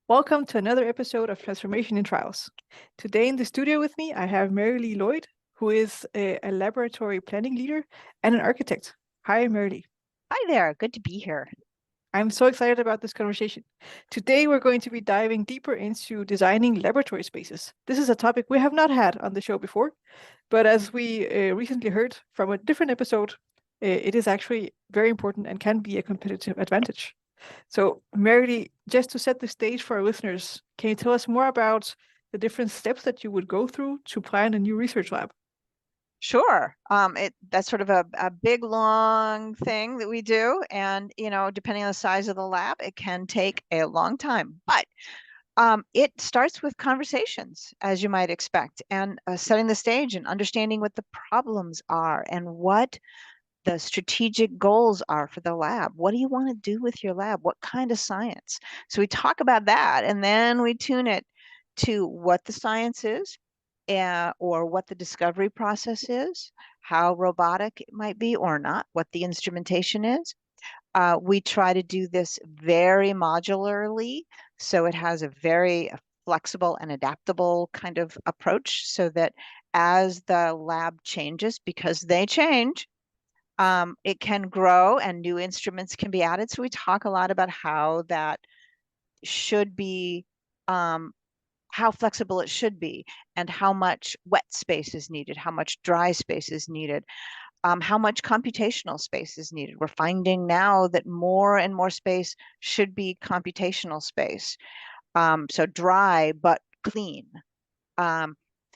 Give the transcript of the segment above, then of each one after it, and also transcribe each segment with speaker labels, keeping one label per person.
Speaker 1: Welcome to another episode of Transformation in Trials. Today in the studio with me, I have Marilee Lloyd, who is a laboratory planning leader and an architect. Hi, Merilee.
Speaker 2: Hi there, good to be here.
Speaker 1: I'm so excited about this conversation. Today, we're going to be diving deeper into designing laboratory spaces. This is a topic we have not had on the show before, but as we recently heard from a different episode, it is actually very important and can be a competitive advantage. So, Mary, just to set the stage for our listeners, can you tell us more about the different steps that you would go through to plan a new research lab?
Speaker 2: Sure. That's sort of a big long thing that we do. And, depending on the size of the lab, it can take a long time. But it starts with conversations, as you might expect, and setting the stage and understanding what the problems are and what the strategic goals are for the lab. What do you want to do with your lab? What kind of science? So we talk about that, and then we tune it to what the science is, or what the discovery process is, how robotic it might be or not, what the instrumentation is. We try to do this very modularly, so it has a very flexible and adaptable kind of approach so that as the lab changes, because they change, it can grow and new instruments can be added. So we talk a lot about how that should be, how flexible it should be, and how much wet space is needed, how much dry space is needed, how much computational space is needed. We're finding now that more and more space should be computational space. So dry but clean. Um,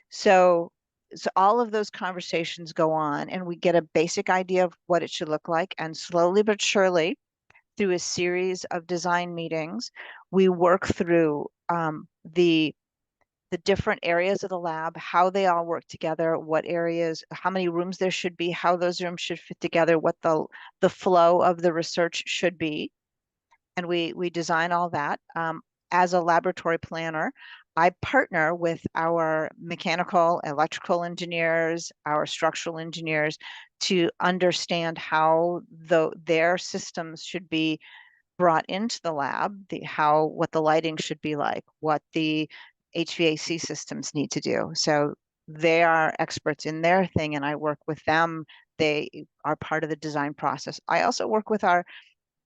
Speaker 2: so so all of those conversations go on and we get a basic idea of what it should look like. And slowly but surely, through a series of design meetings, we work through the different areas of the lab, how they all work together, what areas, how many rooms there should be, how those rooms should fit together, what the flow of the research should be. And we design all that. As a laboratory planner, I partner with our mechanical, electrical engineers, our structural engineers to understand how their systems should be brought into the lab, what the lighting should be like, what the HVAC systems need to do. So they are experts in their thing, and I work with them. They are part of the design process. I also work with I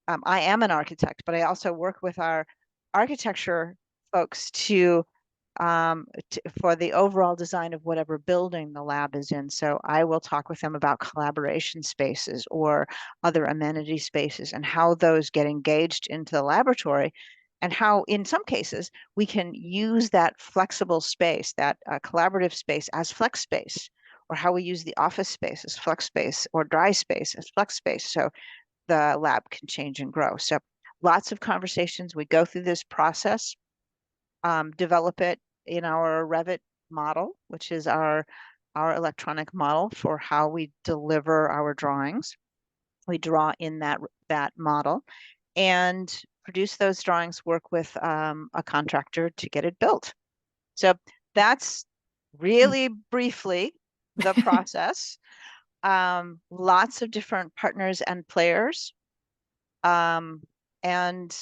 Speaker 2: am an architect, but I also work with our architecture folks for the overall design of whatever building the lab is in. So I will talk with them about collaboration spaces or other amenity spaces and how those get engaged into the laboratory, and how, in some cases, we can use that flexible space, that collaborative space, as flex space, or how we use the office space as flex space or dry space as flex space. So the lab can change and grow. So lots of conversations. We go through this process, develop it in our Revit model, which is our electronic model for how we deliver our drawings. We draw in that model and produce those drawings, work with a contractor to get it built. So that's
Speaker 1: Mm.
Speaker 2: really briefly the process. Lots of different partners and players. Um, and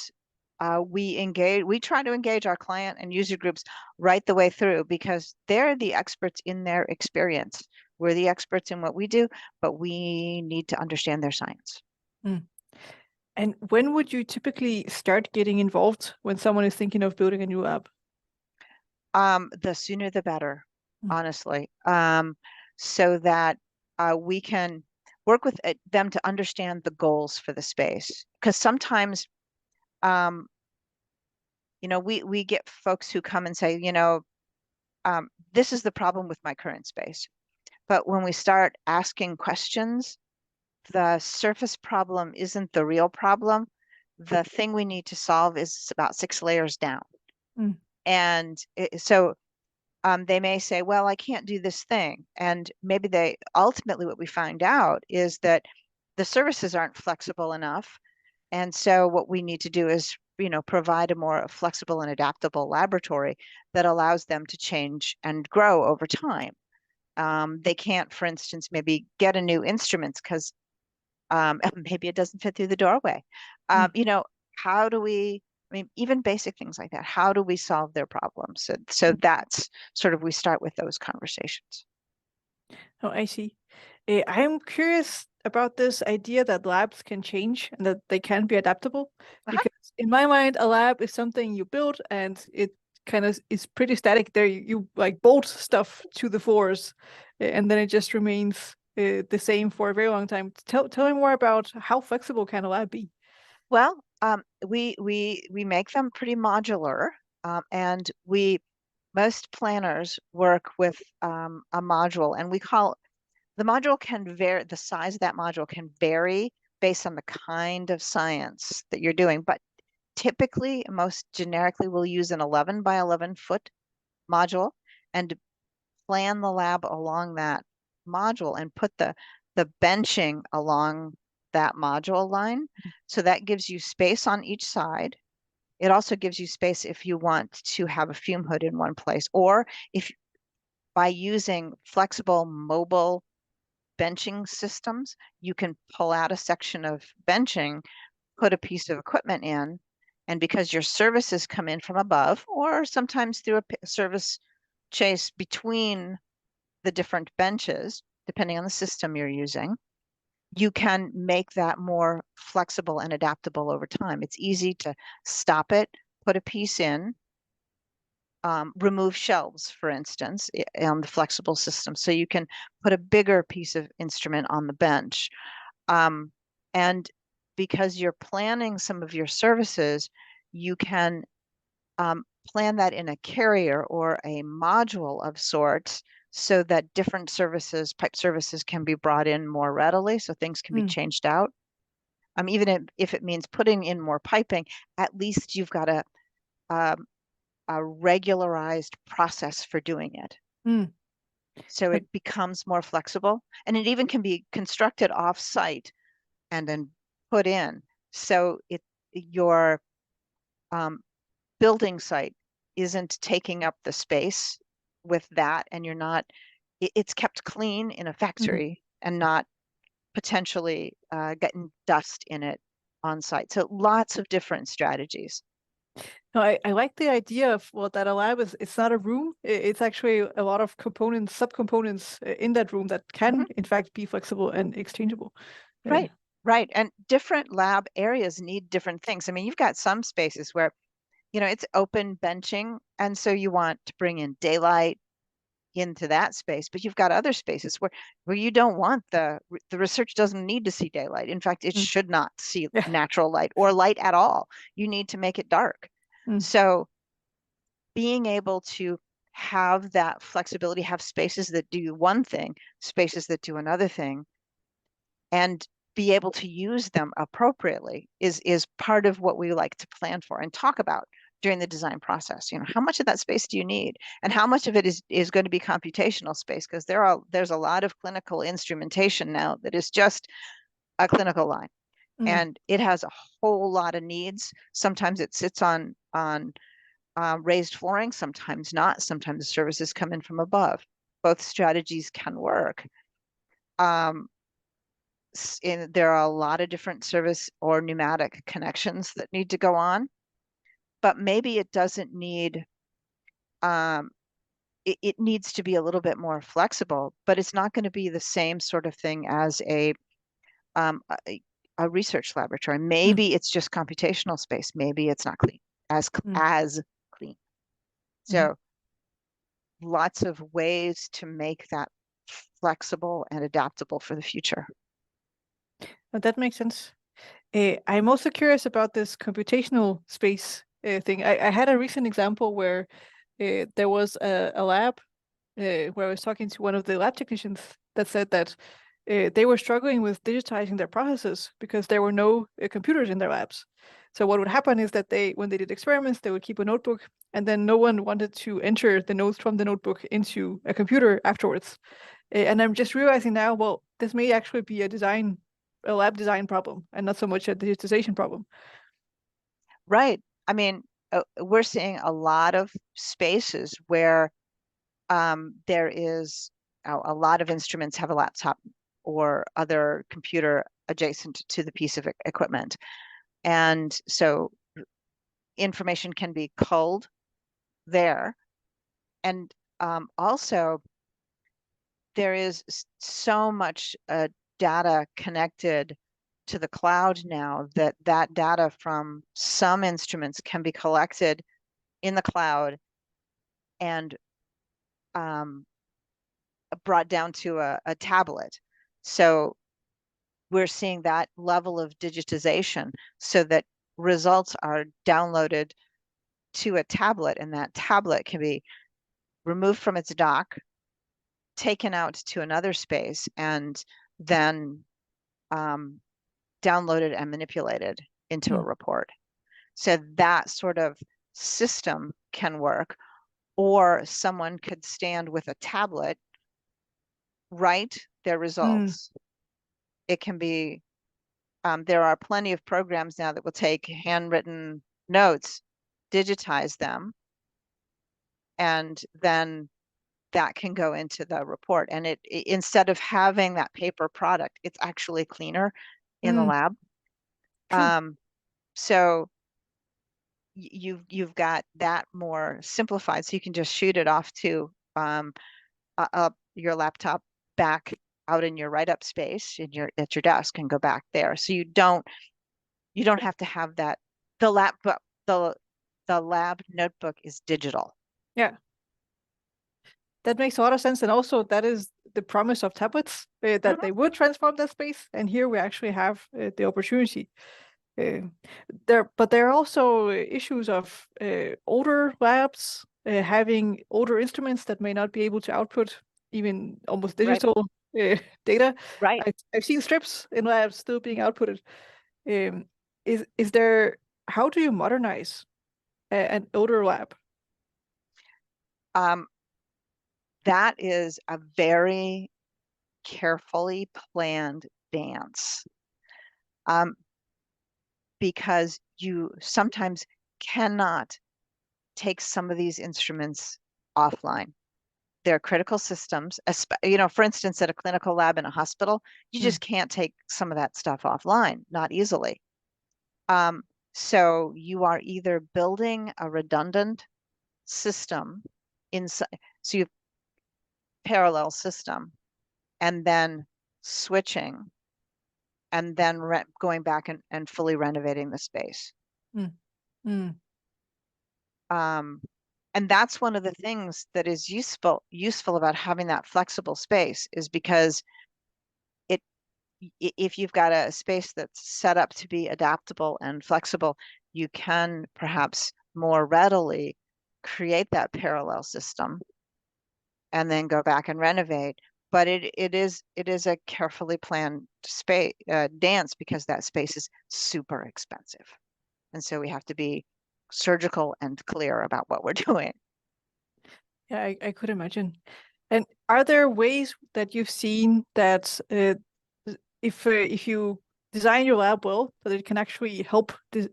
Speaker 2: we try to engage our client and user groups right the way through because they're the experts in their experience. We're the experts in what we do, but we need to understand their science.
Speaker 1: Mm. And when would you typically start getting involved when someone is thinking of building a new lab?
Speaker 2: The sooner the better,
Speaker 1: Mm.
Speaker 2: honestly, so that we can work with them to understand the goals for the space. Because sometimes, um, we get folks who come and say, this is the problem with my current space. But when we start asking questions, the surface problem isn't the real problem. The thing we need to solve is about 6 layers down.
Speaker 1: Mm.
Speaker 2: And so they may say, well, I can't do this thing. And maybe ultimately what we find out is that the services aren't flexible enough. And so what we need to do is, provide a more flexible and adaptable laboratory that allows them to change and grow over time. They can't, for instance, maybe get a new instrument because maybe it doesn't fit through the doorway.
Speaker 1: Mm.
Speaker 2: How do we I mean, even basic things like that. How do we solve their problems? So that's sort of, we start with those conversations.
Speaker 1: Oh, I see. I'm curious about this idea that labs can change and that they can be adaptable.
Speaker 2: Uh-huh.
Speaker 1: Because in my mind, a lab is something you build and it kind of is pretty static. There, you like bolt stuff to the floors, and then it just remains the same for a very long time. Tell me more about how flexible can a lab be?
Speaker 2: Well, we make them pretty modular, and most planners work with a module, and we call the module can vary. The size of that module can vary based on the kind of science that you're doing, but typically, most generically, we'll use an 11 by 11 foot module and plan the lab along that module and put the benching along that module line. So that gives you space on each side. It also gives you space if you want to have a fume hood in one place, or if by using flexible mobile benching systems, you can pull out a section of benching, put a piece of equipment in, and because your services come in from above, or sometimes through a service chase between the different benches, depending on the system you're using, you can make that more flexible and adaptable over time. It's easy to stop it, put a piece in, remove shelves, for instance, on the flexible system. So you can put a bigger piece of instrument on the bench. And because you're planning some of your services, you can plan that in a carrier or a module of sorts so that different services, pipe services, can be brought in more readily, so things can be
Speaker 1: Mm,
Speaker 2: changed out. Even if it means putting in more piping, at least you've got um, a regularized process for doing it.
Speaker 1: mm.
Speaker 2: So
Speaker 1: Like,
Speaker 2: it becomes more flexible, and it even can be constructed off-site and then put in. So your um, building site isn't taking up the space with that, and you're not, it's kept clean in a
Speaker 1: mm.
Speaker 2: factory and not potentially getting dust in it on site. So lots of different strategies.
Speaker 1: No, I like the idea of well that a lab is it's not a room. It's actually a lot of components, subcomponents in that room that
Speaker 2: Mhm.
Speaker 1: can in fact be flexible and exchangeable. Uh,
Speaker 2: Right, right. And different lab areas need different things. I mean, you've got some spaces where, it's open benching, and so you want to bring in daylight into that space, but you've got other spaces where you don't want the research doesn't need to see daylight. In fact, it
Speaker 1: mm,
Speaker 2: should not see
Speaker 1: yeah.
Speaker 2: natural light or light at all. You need to make it dark.
Speaker 1: Mm,
Speaker 2: So being able to have that flexibility, have spaces that do one thing, spaces that do another thing, and be able to use them appropriately is part of what we like to plan for and talk about during the design process. How much of that space do you need, and how much of it is going to be computational space? Because there's a lot of clinical instrumentation now that is just a clinical line,
Speaker 1: mm.
Speaker 2: and it has a whole lot of needs. Sometimes it sits on raised flooring, sometimes not. Sometimes the services come in from above. Both strategies can work. Um, there are a lot of different service or pneumatic connections that need to go on, but maybe it doesn't need, um, it needs to be a little bit more flexible, but it's not going to be the same sort of thing as um, a, a research laboratory.
Speaker 1: Mm,
Speaker 2: Maybe it's just computational space. Maybe it's not clean,
Speaker 1: mm,
Speaker 2: as clean.
Speaker 1: mhm.
Speaker 2: So lots of ways to make that flexible and adaptable for the future.
Speaker 1: But that makes sense. I'm also curious about this computational space thing. I had a recent example where there was a lab where I was talking to one of the lab technicians that said that they were struggling with digitizing their processes because there were no computers in their labs. So what would happen is that when they did experiments, they would keep a notebook, and then no one wanted to enter the notes from the notebook into a computer afterwards. And I'm just realizing now, well, this may actually be a lab design problem, and not so much a digitization problem.
Speaker 2: Right. I mean, we're seeing a lot of spaces where there is a lot of instruments have a laptop or other computer adjacent to the piece of equipment. And so information can be culled there. And also, there is so much data connected to the cloud now that data from some instruments can be collected in the cloud and brought down to a tablet. So we're seeing that level of digitization so that results are downloaded to a tablet, and that tablet can be removed from its dock, taken out to another space, and then downloaded and manipulated into a report. So that sort of system can work, or someone could stand with a tablet, write their results. It can be, there are plenty of programs now that will take handwritten notes, digitize them, and then that can go into the report. And it instead of having that paper product, it's actually cleaner in the lab. So you've got that more simplified, so you can just shoot it off to your laptop back out in your write-up space at your desk and go back there. So you don't have to have that. The lab notebook is digital.
Speaker 1: Yeah. That makes a lot of sense. And also that is the promise of tablets, that they would transform that space. And here we actually have the opportunity. But there are also issues of older labs having older instruments that may not be able to output even almost digital data.
Speaker 2: Right.
Speaker 1: I've seen strips in labs still being outputted. Is there, how do you modernize an older lab?
Speaker 2: That is a very carefully planned dance, because you sometimes cannot take some of these instruments offline. They're critical systems. For instance, at a clinical lab in a hospital, you just can't take some of that stuff offline, not easily. So you are either building a redundant system inside, so you have parallel system, and then switching, and then going back and fully renovating the space. And that's one of the things that is useful about having that flexible space, is because if you've got a space that's set up to be adaptable and flexible, you can perhaps more readily create that parallel system and then go back and renovate. But it is a carefully planned space dance, because that space is super expensive, and so we have to be surgical and clear about what we're doing.
Speaker 1: Yeah, I could imagine. And are there ways that you've seen that if you design your lab well, that it can actually help the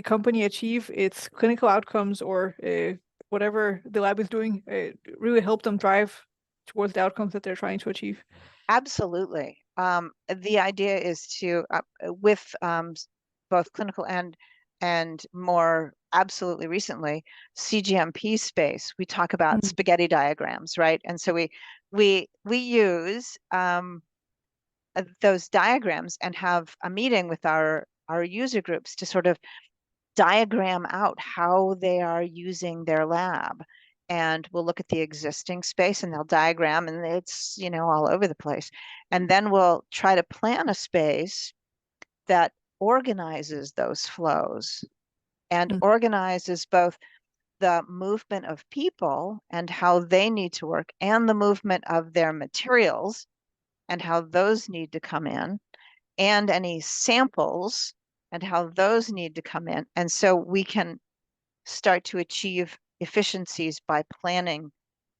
Speaker 1: company achieve its clinical outcomes, or whatever the lab is doing, really help them drive towards the outcomes that they're trying to achieve?
Speaker 2: Absolutely. The idea is to, with both clinical and more absolutely recently, CGMP space, we talk about spaghetti diagrams, right? And so we use those diagrams and have a meeting with our user groups to sort of diagram out how they are using their lab. And we'll look at the existing space and they'll diagram, and it's, all over the place. And then we'll try to plan a space that organizes those flows and organizes both the movement of people and how they need to work, and the movement of their materials and how those need to come in, and any samples and how those need to come in. And so we can start to achieve efficiencies by planning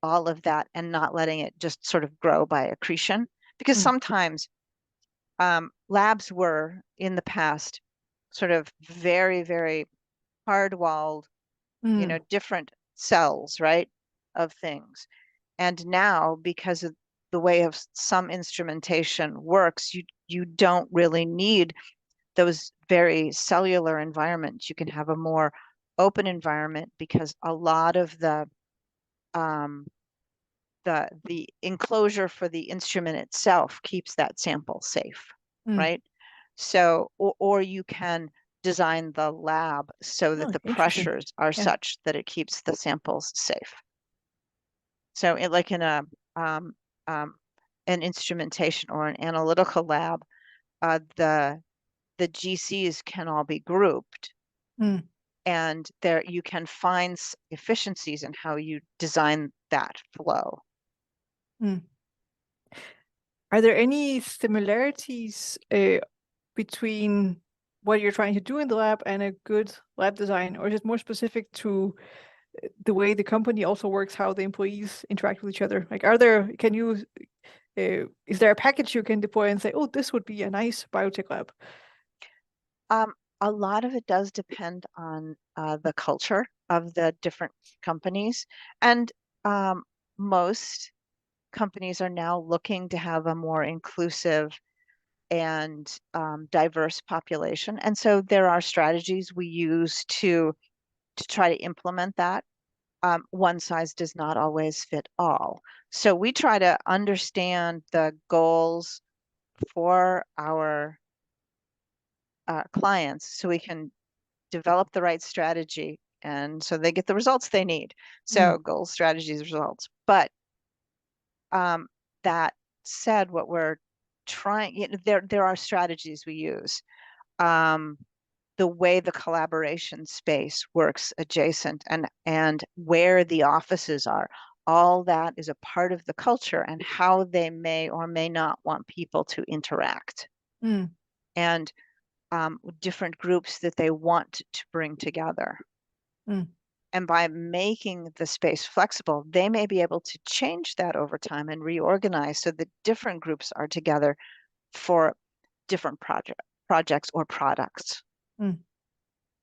Speaker 2: all of that and not letting it just sort of grow by accretion. Because sometimes labs were in the past sort of very, very hard-walled, different cells, right, of things. And now, because of the way of some instrumentation works, you don't really need those very cellular environments. You can have a more open environment because a lot of the enclosure for the instrument itself keeps that sample safe, right? So, or you can design the lab so that
Speaker 1: Oh,
Speaker 2: the
Speaker 1: interesting.
Speaker 2: pressures are
Speaker 1: Yeah.
Speaker 2: such that it keeps the samples safe. So like in a an instrumentation or an analytical lab, the GCs can all be grouped, and there you can find efficiencies in how you design that flow.
Speaker 1: Are there any similarities between what you're trying to do in the lab and a good lab design, or is it more specific to the way the company also works, how the employees interact with each other? Like, is there a package you can deploy and say, oh, this would be a nice biotech lab?
Speaker 2: A lot of it does depend on the culture of the different companies, and most companies are now looking to have a more inclusive and diverse population. And so there are strategies we use to try to implement that. One size does not always fit all. So we try to understand the goals for our clients so we can develop the right strategy and so they get the results they need. So goals, strategies, results. But that said, what we're trying, there are strategies we use. The way the collaboration space works adjacent and where the offices are, all that is a part of the culture and how they may or may not want people to interact. And different groups that they want to bring together. And by making the space flexible, they may be able to change that over time and reorganize so that different groups are together for different projects or products.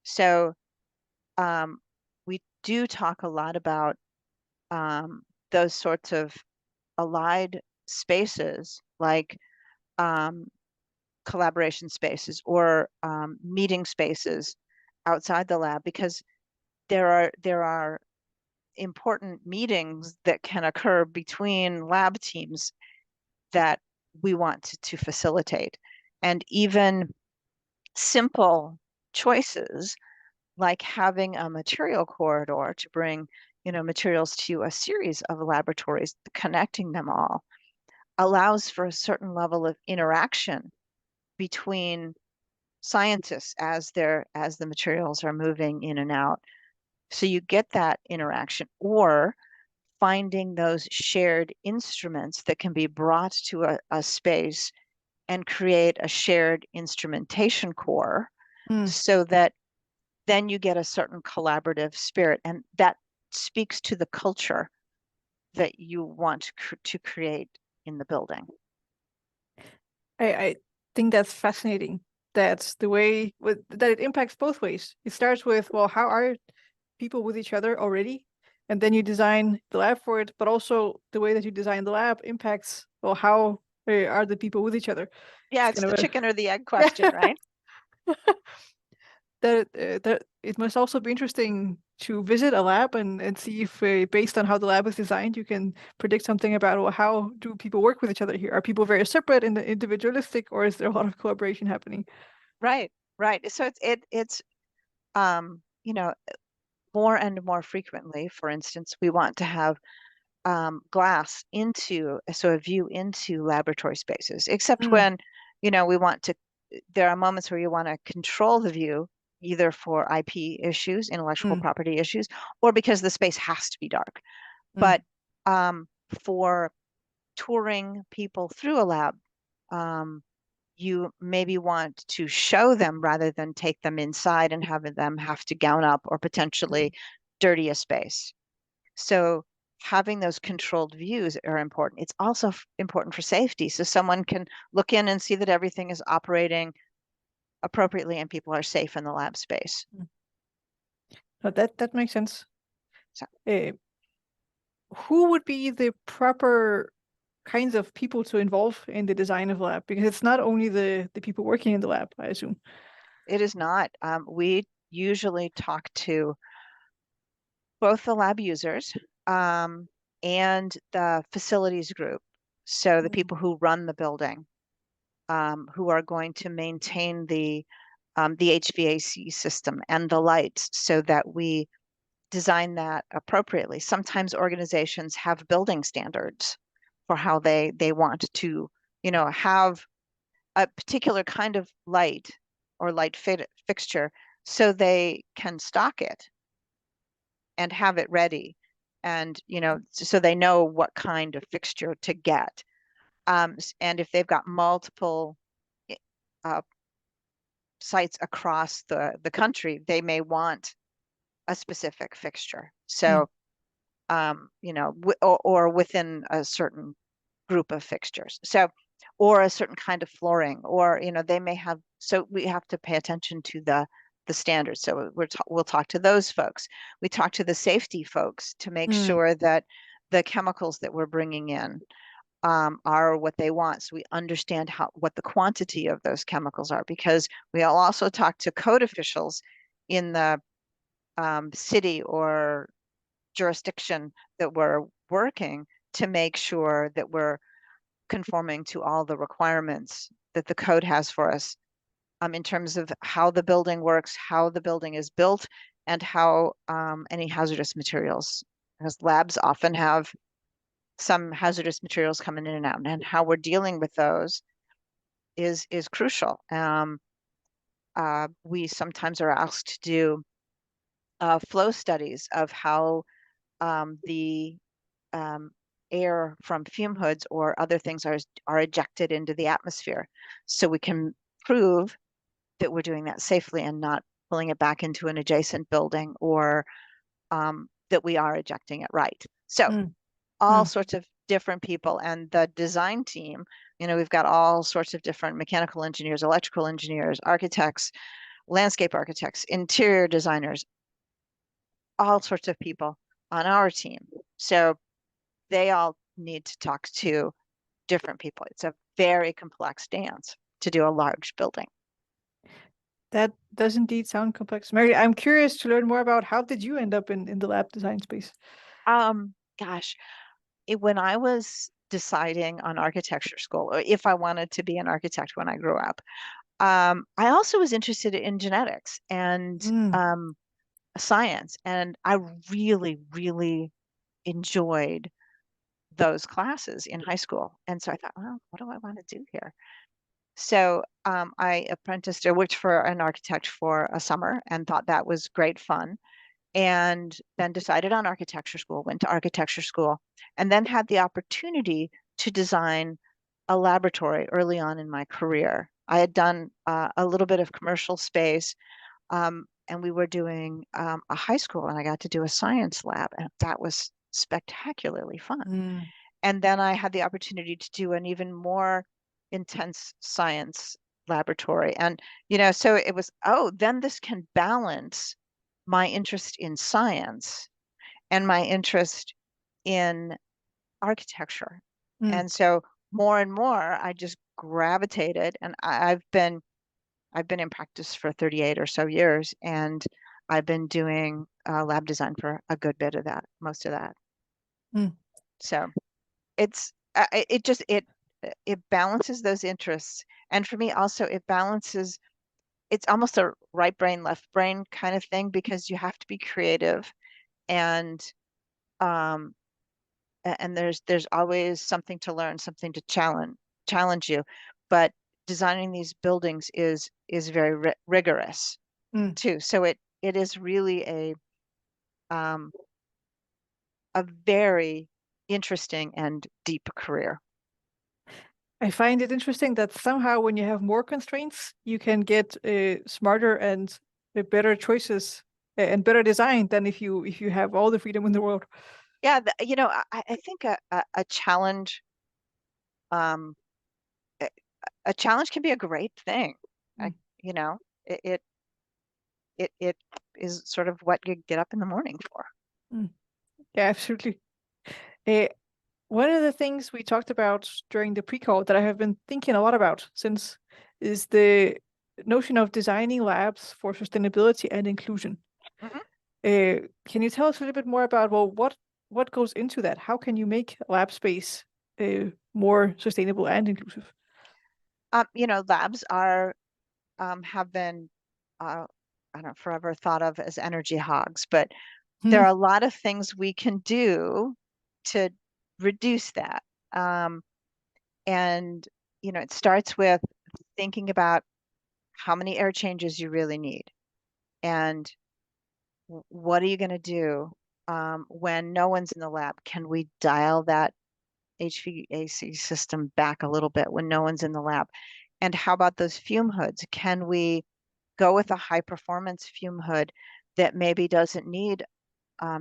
Speaker 2: So we do talk a lot about those sorts of allied spaces like collaboration spaces or meeting spaces outside the lab, because there are important meetings that can occur between lab teams that we want to facilitate. And even simple choices like having a material corridor to bring, materials to a series of laboratories, connecting them all, allows for a certain level of interaction between scientists as the materials are moving in and out. So you get that interaction, or finding those shared instruments that can be brought to a space and create a shared instrumentation core so that then you get a certain collaborative spirit. And that speaks to the culture that you want to create in the building.
Speaker 1: I think that's fascinating. That's the way that it impacts both ways. It starts with, well, how are people with each other already? And then you design the lab for it, but also the way that you design the lab impacts, well, how are the people with each other?
Speaker 2: Yeah, it's the chicken or the egg question, right?
Speaker 1: That it must also be interesting to visit a lab and see if based on how the lab is designed, you can predict something about, well, how do people work with each other here? Are people very separate and individualistic, or is there a lot of collaboration happening?
Speaker 2: Right. So it's more and more frequently, for instance, we want to have glass so a view into laboratory spaces, except when, we want to, there are moments where you want to control the view, either for IP issues, intellectual property issues, or because the space has to be dark. But for touring people through a lab, you maybe want to show them rather than take them inside and have them have to gown up or potentially dirty a space. So having those controlled views are important. It's also important for safety. So someone can look in and see that everything is operating appropriately and people are safe in the lab space.
Speaker 1: No, that makes sense.
Speaker 2: So,
Speaker 1: Who would be the proper kinds of people to involve in the design of a lab? Because it's not only the people working in the lab, I assume.
Speaker 2: It is not. We usually talk to both the lab users and the facilities group. So the people who run the building, who are going to maintain the HVAC system and the lights so that we design that appropriately. Sometimes organizations have building standards for how they want to, have a particular kind of light or light fixture so they can stock it and have it ready, and so they know what kind of fixture to get. And if they've got multiple uh, sites across the country, they may want a specific fixture. So, or within a certain group of fixtures. So, or a certain kind of flooring, or they may have. So we have to pay attention to the standards. So we'll talk to those folks. We talk to the safety folks to make sure that the chemicals that we're bringing in are what they want. So we understand what the quantity of those chemicals are, because we'll also talk to code officials in the city or jurisdiction that we're working to make sure that we're conforming to all the requirements that the code has for us in terms of how the building works, how the building is built, and how any hazardous materials, because labs often have some hazardous materials coming in and out, and how we're dealing with those is crucial. We sometimes are asked to do flow studies of how the air from fume hoods or other things are ejected into the atmosphere, so we can prove that we're doing that safely and not pulling it back into an adjacent building, or that we are ejecting it right. So all sorts of different people, and the design team, we've got all sorts of different mechanical engineers, electrical engineers, architects, landscape architects, interior designers, all sorts of people on our team. So they all need to talk to different people. It's a very complex dance to do a large building.
Speaker 1: That does indeed sound complex. Mary, I'm curious to learn more about how did you end up in the lab design space?
Speaker 2: Gosh, when I was deciding on architecture school, or if I wanted to be an architect when I grew up, I also was interested in genetics and science, and I really, really enjoyed those classes in high school. And so I thought, well, what do I want to do here? So I apprenticed or worked for an architect for a summer and thought that was great fun. And then decided on architecture school, went to architecture school, and then had the opportunity to design a laboratory early on in my career. I had done a little bit of commercial space, and we were doing a high school, and I got to do a science lab, and that was spectacularly fun. And then I had the opportunity to do an even more intense science laboratory. And, so it was, then this can balance my interest in science and my interest in architecture. And so more and more, I just gravitated, and I've been in practice for 38 or so years, and I've been doing lab design for a good bit of that, most of that. So it's it balances those interests, and for me also it balances. It's almost a right brain, left brain kind of thing, because you have to be creative, and there's always something to learn, something to challenge you. But designing these buildings is very rigorous too. So it is really a very interesting and deep career.
Speaker 1: I find it interesting that somehow when you have more constraints, you can get smarter and better choices and better design than if you have all the freedom in the world.
Speaker 2: Yeah, I think a challenge, a challenge can be a great thing. It it is sort of what you get up in the morning for.
Speaker 1: Yeah, absolutely. Uh, One of the things we talked about during the pre-call that I have been thinking a lot about since is the notion of designing labs for sustainability and inclusion.
Speaker 2: Mhm.
Speaker 1: Can you tell us a little bit more about, well, what goes into that? How can you make lab space more sustainable and inclusive?
Speaker 2: Labs are have been I don't know, forever thought of as energy hogs, but there
Speaker 1: Hmm.
Speaker 2: are a lot of things we can do to reduce that. Um, and it starts with thinking about how many air changes you really need, and what are you going to do when no one's in the lab? Can we dial that HVAC system back a little bit when no one's in the lab? And how about those fume hoods? Can we go with a high performance fume hood that maybe doesn't need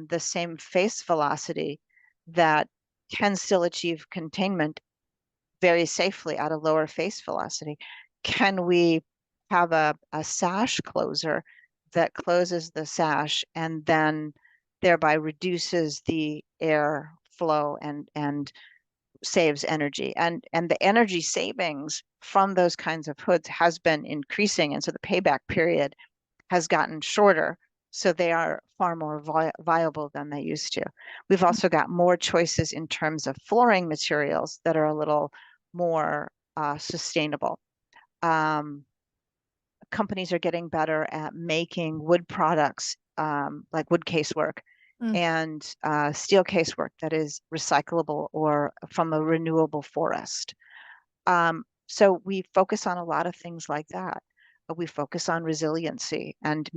Speaker 2: the same face velocity that can still achieve containment very safely at a lower face velocity? Can we have a sash closer that closes the sash and then thereby reduces the air flow and saves energy? And the energy savings from those kinds of hoods has been increasing, and so the payback period has gotten shorter, so they are far more viable than they used to. We've also got more choices in terms of flooring materials that are a little more sustainable. Um, Companies are getting better at making wood products, like wood casework
Speaker 1: Mm,
Speaker 2: and steel casework that is recyclable or from a renewable forest. So we focus on a lot of things like that. We focus on resiliency and,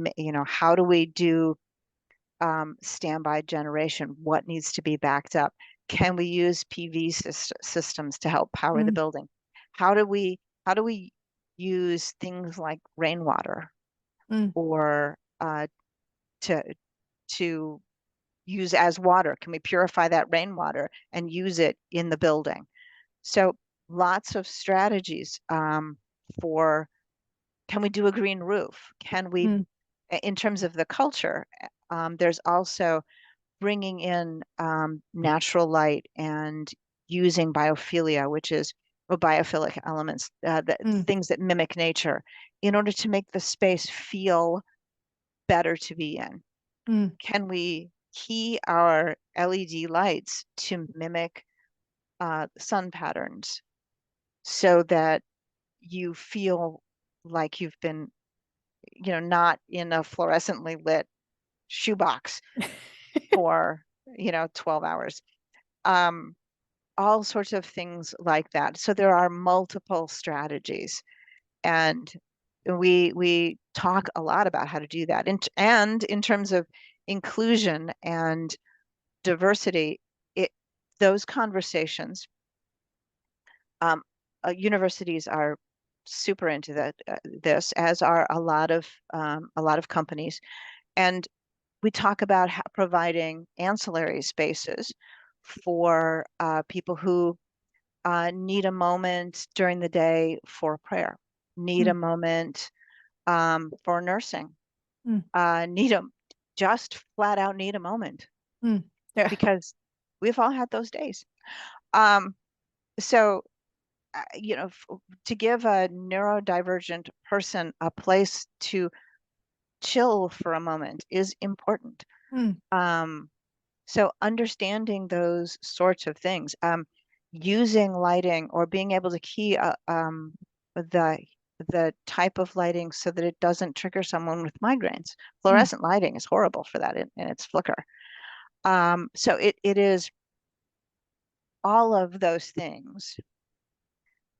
Speaker 2: how do we do standby generation? What needs to be backed up? Can we use PV systems to help power the
Speaker 1: mm,
Speaker 2: building? How do we use things like rainwater
Speaker 1: mm,
Speaker 2: or to to use as water? Can we purify that rainwater and use it in the building? So lots of strategies for, can we do a green roof? Can we,
Speaker 1: mm,
Speaker 2: in terms of the culture, there's also bringing in natural light and using biophilia, which is or biophilic elements,
Speaker 1: mm,
Speaker 2: things that mimic nature, in order to make the space feel better to be in.
Speaker 1: mm,
Speaker 2: Can we key our LED lights to mimic sun patterns so that you feel like you've been, not in a fluorescently lit shoebox for, 12 hours. Um, all sorts of things like that. So there are multiple strategies, and we talk a lot about how to do that. And in terms of inclusion and diversity, it those conversations, um, universities are super into this, as are a lot of companies, and we talk about providing ancillary spaces for people who need a moment during the day for prayer, need
Speaker 1: mm,
Speaker 2: a moment for nursing,
Speaker 1: mm,
Speaker 2: need a just flat out need a moment,
Speaker 1: mm. Yeah.
Speaker 2: because we've all had those days. Um, so to give a neurodivergent person a place to chill for a moment is important.
Speaker 1: Mm,
Speaker 2: Um, so understanding those sorts of things, using lighting or being able to key the the type of lighting so that it doesn't trigger someone with migraines.
Speaker 1: mm,
Speaker 2: Fluorescent lighting is horrible for that in its flicker. So it is all of those things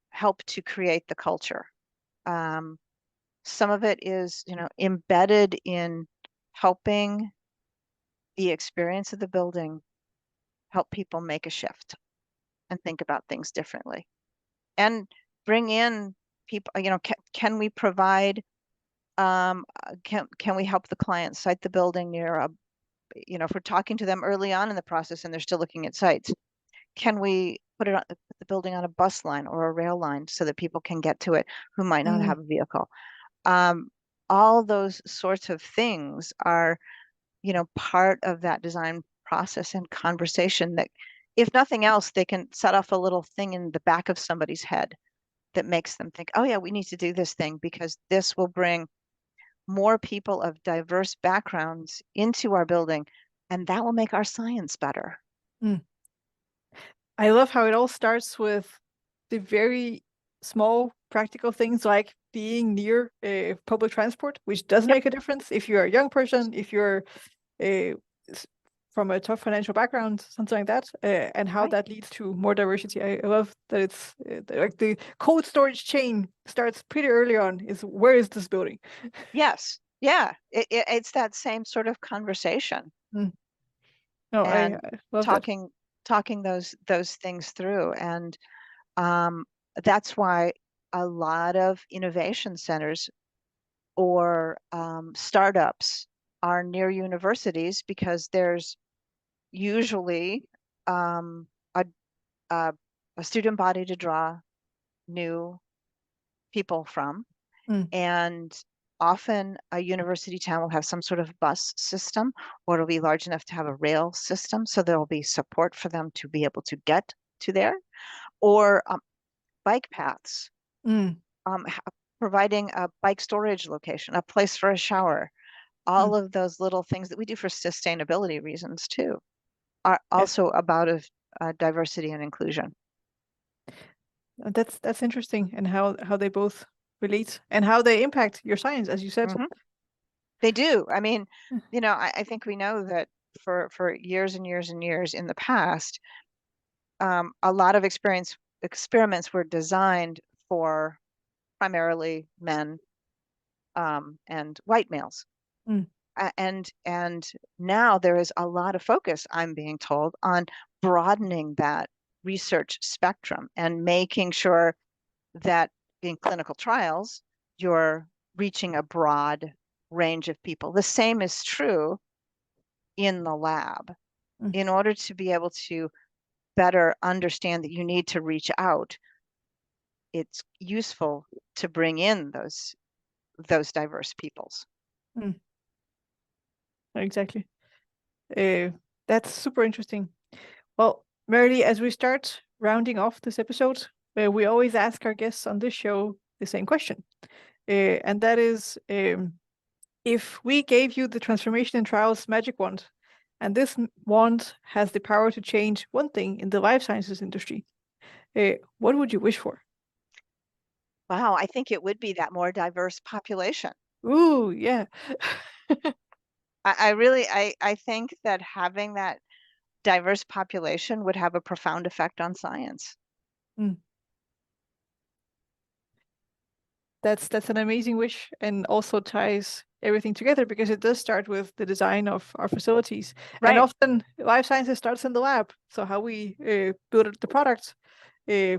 Speaker 2: help to create the culture. Um, some of it is, embedded in helping the experience of the building help people make a shift and think about things differently, and bring in people. Can we provide, can we help the client site the building near if we're talking to them early on in the process and they're still looking at sites, can we put the building on a bus line or a rail line so that people can get to it who might not
Speaker 1: mm,
Speaker 2: have a vehicle? um, all those sorts of things are, part of that design process and conversation that if nothing else, they can set off a little thing in the back of somebody's head that makes them think, oh yeah, we need to do this thing because this will bring more people of diverse backgrounds into our building, and that will make our science better.
Speaker 1: I love how it all starts with the very small practical things like being near public transport, which does
Speaker 2: Yep.
Speaker 1: make a difference if you're a young person, if you're uh, from a tough financial background, something like that, and how
Speaker 2: Right.
Speaker 1: that leads to more diversity. I love that it's like the cold storage chain starts pretty early on. Is where is this building?
Speaker 2: Yes. Yeah. It's that same sort of conversation
Speaker 1: Mm. No,
Speaker 2: and
Speaker 1: I love that.
Speaker 2: talking those things through. And um, that's why a lot of innovation centers or startups are near universities because there's usually um, a, a, a student body to draw new people from.
Speaker 1: Mm.
Speaker 2: And often a university town will have some sort of bus system, or it'll be large enough to have a rail system. So there'll be support for them to be able to get to there, or bike paths,
Speaker 1: Mm.
Speaker 2: providing a bike storage location, a place for a shower.
Speaker 1: Mm.
Speaker 2: All of those little things that we do for sustainability reasons too are
Speaker 1: Yes,
Speaker 2: also about diversity and inclusion.
Speaker 1: that's interesting, and how they both relate and how they impact your science, as you said.
Speaker 2: Hmm. They do. I mean,
Speaker 1: Mm.
Speaker 2: I think we know that for years and years and years in the past, a lot of experiments were designed for primarily men and white males.
Speaker 1: Mm.
Speaker 2: And now there is a lot of focus, I'm being told, on broadening that research spectrum and making sure that in clinical trials, you're reaching a broad range of people. The same is true in the lab.
Speaker 1: Mm.
Speaker 2: In order to be able to better understand that you need to reach out, it's useful to bring in those diverse peoples.
Speaker 1: Mm. Exactly. Uh, that's super interesting. Well, Merilee, as we start rounding off this episode, we always ask our guests on this show the same question. And that is, if we gave you the transformation and trials magic wand, and this wand has the power to change one thing in the life sciences industry, what would you wish for?
Speaker 2: Wow, I think it would be that more diverse population.
Speaker 1: Ooh, yeah.
Speaker 2: I really I think that having that diverse population would have a profound effect on science.
Speaker 1: Mm. That's an amazing wish, and also ties everything together because it does start with the design of our facilities, and
Speaker 2: Right.
Speaker 1: often life sciences starts in the lab. So how we build the product, uh,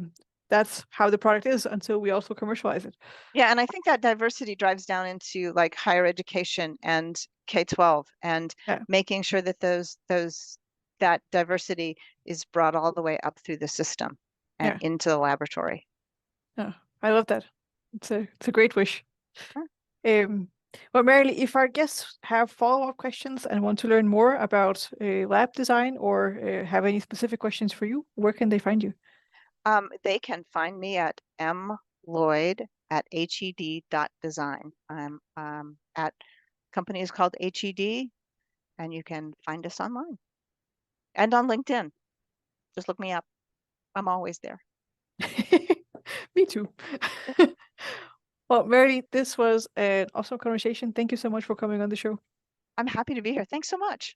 Speaker 1: that's how the product is until we also commercialize it.
Speaker 2: Yeah, and I think that diversity drives down into like higher education and K-12 and
Speaker 1: Yeah,
Speaker 2: making sure that that diversity is brought all the way up through the system and
Speaker 1: yeah,
Speaker 2: into the laboratory.
Speaker 1: yeah. I love that. It's a great wish.
Speaker 2: Sure.
Speaker 1: Um, well, Marilee, if our guests have follow-up questions and want to learn more about lab design or have any specific questions for you, where can they find you?
Speaker 2: They can find me at mlloyd@hed.design. I'm at company is called HED, and you can find us online and on LinkedIn. Just look me up. I'm always there.
Speaker 1: Me too. Well, Mary, this was an awesome conversation. Thank you so much for coming on the show.
Speaker 2: I'm happy to be here. Thanks so much.